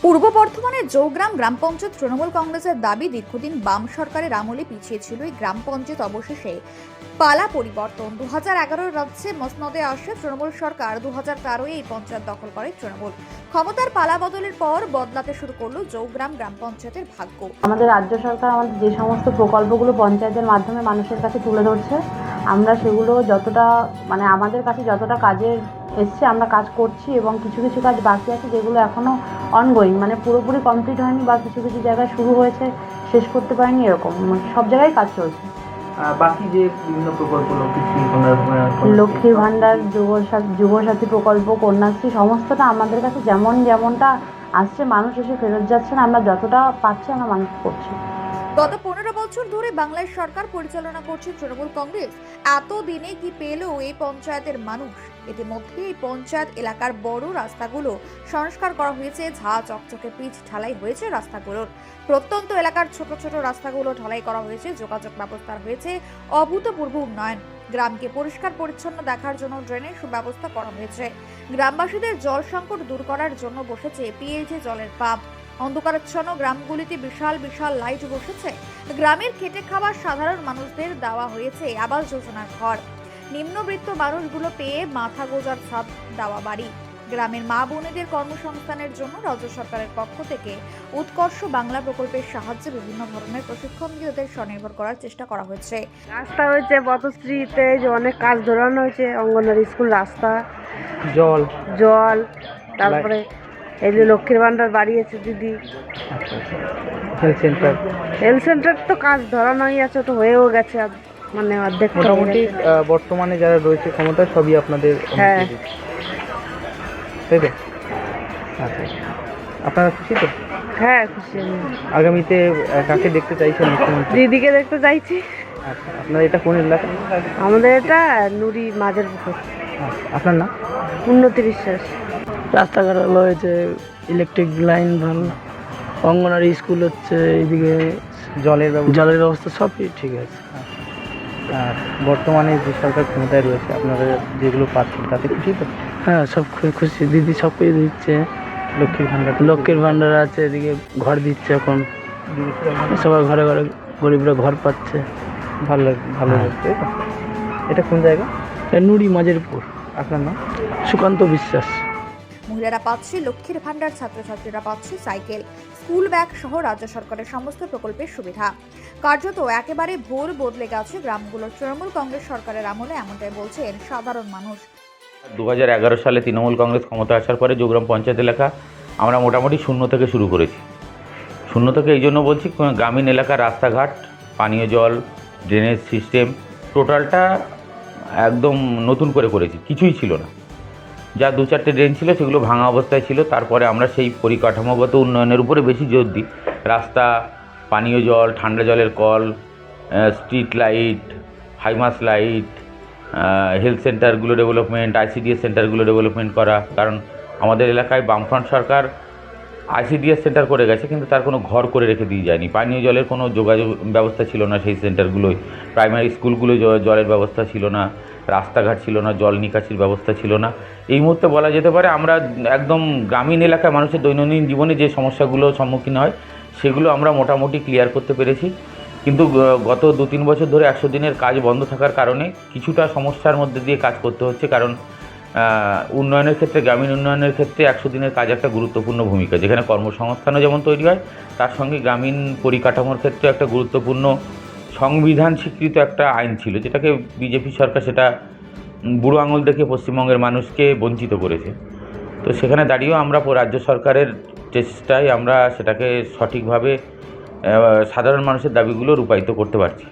পূর্ব বর্ধমানের জৌগ্রাম গ্রাম পঞ্চায়েত তৃণমূল কংগ্রেসের দাবি দীর্ঘদিন বাম সরকারের আমলে পিছিয়ে ছিল এই গ্রাম পঞ্চায়েত। অবশেষে পালা পরিবর্তন। 2011 রাজ্যে মসনদে আসে তৃণমূল সরকার, 2013 এই পঞ্চায়েত দখল করে তৃণমূল। ক্ষমতার পালা বদলের পর বদলাতে শুরু করলো জৌগ্রাম গ্রাম পঞ্চায়েতের ভাগ্য। আমাদের রাজ্য সরকার আমাদের যে সমস্ত প্রকল্পগুলো পঞ্চায়েতের মাধ্যমে মানুষের কাছে তুলে ধরছে, আমরা সেগুলো যতটা আমাদের কাছে যতটা কাজের এসছে আমরা কাজ করছি, এবং কিছু কিছু কাজ বাকি আছে যেগুলো এখনও অনগোয়িং, পুরোপুরি কমপ্লিট হয়নি বা কিছু কিছু জায়গায় শুরু হয়েছে শেষ করতে পারিনি, এরকম সব জায়গায় কাজ চলছে। বাকি যে বিভিন্ন প্রকল্প লক্ষ্মীর ভাণ্ডার, যুবসাথী প্রকল্প, কন্যাশ্রী সমস্তটা আমাদের কাছে যেমনটা আসছে, মানুষ এসে ফেরত যাচ্ছে না, আমরা যতটা পাচ্ছি আমরা মানুষ করছি। গত 15 বছর ধরে বাংলার সরকার পরিচালনা করছে তৃণমূল কংগ্রেস। এতদিনে কি পেল এই পঞ্চায়েতের মানুষ? ইতিমধ্যে এই পঞ্চায়েত এলাকার বড় রাস্তাগুলো সংস্কার করা হয়েছে, ঝা চকচকে পিচ ঢালাই হয়েছে রাস্তাগুলোর। প্রত্যন্ত এলাকার ছোট ছোট রাস্তাগুলো ঢালাই করা হয়েছে, যোগাযোগ ব্যবস্থার হয়েছে অভূতপূর্ব উন্নয়ন। গ্রামকে পরিষ্কার পরিচ্ছন্ন দেখার জন্য ড্রেনের সুব্যবস্থা করা হয়েছে। গ্রামবাসীদের জল সংকট দূর করার জন্য বসেছে পিএইচি জলের পাম্প। অন্ধকারাচ্ছন্ন গ্রামগুলিতে বিশাল বিশাল লাইট বসেছে। গ্রামের খেটে খাওয়া সাধারণ মানুষদের দেওয়া হয়েছে আবাস যোজনার ঘর। নিম্নবিত্ত মানুষগুলো পেয়ে মাথা গোজার ছাদ দেওয়া বাড়ি। গ্রামের মা বোনেদের কর্মসংস্থানের জন্য রাজ্য সরকারের পক্ষ থেকে উৎকর্ষ বাংলা প্রকল্পের সাহায্যে বিভিন্ন ধরনের প্রশিক্ষণ দিয়ে তাদের স্বনির্ভর করার চেষ্টা করা হয়েছে। রাস্তা হয়েছে পথশ্রীতে, যে অনেক কাজ ধরানো হয়েছে, অঙ্গনওয়াড়ি স্কুল, রাস্তা, জল, তারপরে এই যে লক্ষ্মীর ভাণ্ডার বাড়িয়েছে দিদি, হেলথ সেন্টার তো কাজ ধরানোই আছে, তো হয়েও গেছে, অর্ধেক মোটামুটি বর্তমানে যারা রয়েছে ক্ষমতা সবই আপনাদের হ্যাঁ। তাই তো? আচ্ছা, আপনারা খুশি তো? হ্যাঁ, খুশি আমি। আগামীতে কাকে দেখতে চাইছেন মুখ্যমন্ত্রী? দিদিকে দেখতে চাইছি। আচ্ছা, আপনার এটা কোন এলাকা? আমাদের এটা নুরি মাঝের পুকুর। আপনার নাম? উন্নতি বিশ্বাস। রাস্তাঘাট ভালো হয়েছে, ইলেকট্রিক লাইন ভালো, অঙ্গনওয়াড়ি স্কুল হচ্ছে, এইদিকে জলের ব্যবস্থা সবই ঠিক আছে। আর বর্তমানে যে সরকার ক্ষমতায় রয়েছে আপনারা যেগুলো পাচ্ছেন তাতে খুশি তো? হ্যাঁ, সব খুশি। দিদি সব কিছু দিচ্ছে, লক্ষ্মীর ভাণ্ডার আছে, এদিকে ঘর দিচ্ছে, এখন সবাই ঘরে ঘরে গরিবরা ঘর পাচ্ছে। ভালো লাগছে। এটা কোন জায়গা? নুড়ি মাঝেরপুর। আপনার নাম? সুকান্ত বিশ্বাস। মহিলারা পাচ্ছে লক্ষ্মীর ভাণ্ডার, ছাত্রছাত্রীরা পাচ্ছে সাইকেল, স্কুল ব্যাগ সহ রাজ্য সরকারের সমস্ত প্রকল্পের সুবিধা। কার্যত একেবারে ভোর বদলে গেছে গ্রামগুলোর তৃণমূল কংগ্রেস সরকারের আমলে, এমনটাই বলছেন সাধারণ মানুষ। 2011 সালে তৃণমূল কংগ্রেস ক্ষমতা আসার পরে জৌগ্রাম পঞ্চায়েত এলাকা আমরা মোটামুটি শূন্য থেকে শুরু করেছি। শূন্য থেকে এই জন্য বলছি, গ্রামীণ এলাকার রাস্তাঘাট, পানীয় জল, ড্রেনেজ সিস্টেম টোটালটা একদম নতুন করে করেছি। কিছুই ছিল না, যা 2-4টে ড্রেন ছিল সেগুলো ভাঙা অবস্থায় ছিল। তারপরে আমরা সেই পরিকাঠামোগত উন্নয়নের উপরে বেশি জোর দিই। রাস্তা, পানীয় জল, ঠান্ডা জলের কল, street light, high mast light, health সেন্টারগুলো ডেভেলপমেন্ট, আইসিডিএস সেন্টারগুলো ডেভেলপমেন্ট করা। কারণ আমাদের এলাকায় বামফ্রন্ট সরকার আইসিডিএস সেন্টার করে গেছে, কিন্তু তার কোনো ঘর করে রেখে দিয়ে যায়নি। পানীয় জলের কোনো যোগাযোগ ব্যবস্থা ছিল না সেই সেন্টারগুলোয়। প্রাইমারি স্কুলগুলো জলের ব্যবস্থা ছিল না, রাস্তাঘাট ছিল না, জল নিকাশির ব্যবস্থা ছিল না। এই মুহূর্তে বলা যেতে পারে আমরা একদম গ্রামীণ এলাকায় মানুষের দৈনন্দিন জীবনে যে সমস্যাগুলো সম্মুখীন হয় সেগুলো আমরা মোটামুটি ক্লিয়ার করতে পেরেছি। কিন্তু গত 2-3 বছর ধরে 100 দিনের কাজ বন্ধ থাকার কারণে কিছুটা সমস্যার মধ্যে দিয়ে কাজ করতে হচ্ছে। কারণ উন্নয়নের ক্ষেত্রে, গ্রামীণ উন্নয়নের ক্ষেত্রে 100 দিনের কাজ একটা গুরুত্বপূর্ণ ভূমিকা, যেখানে কর্মসংস্থানও যেমন তৈরি হয়, তার সঙ্গে গ্রামীণ পরিকাঠামোর ক্ষেত্রে একটা গুরুত্বপূর্ণ সংবিধান স্বীকৃত একটা আইন ছিল, যেটাকে বিজেপি সরকার সেটা বুড়ো আঙুল দেখে পশ্চিমবঙ্গের মানুষকে বঞ্চিত করেছে। তো সেখানে দাঁড়িয়েও আমরা রাজ্য সরকারের চেষ্টায় আমরা সেটাকে সঠিকভাবে সাধারণ মানুষের দাবিগুলো রূপায়িত করতে পারছি।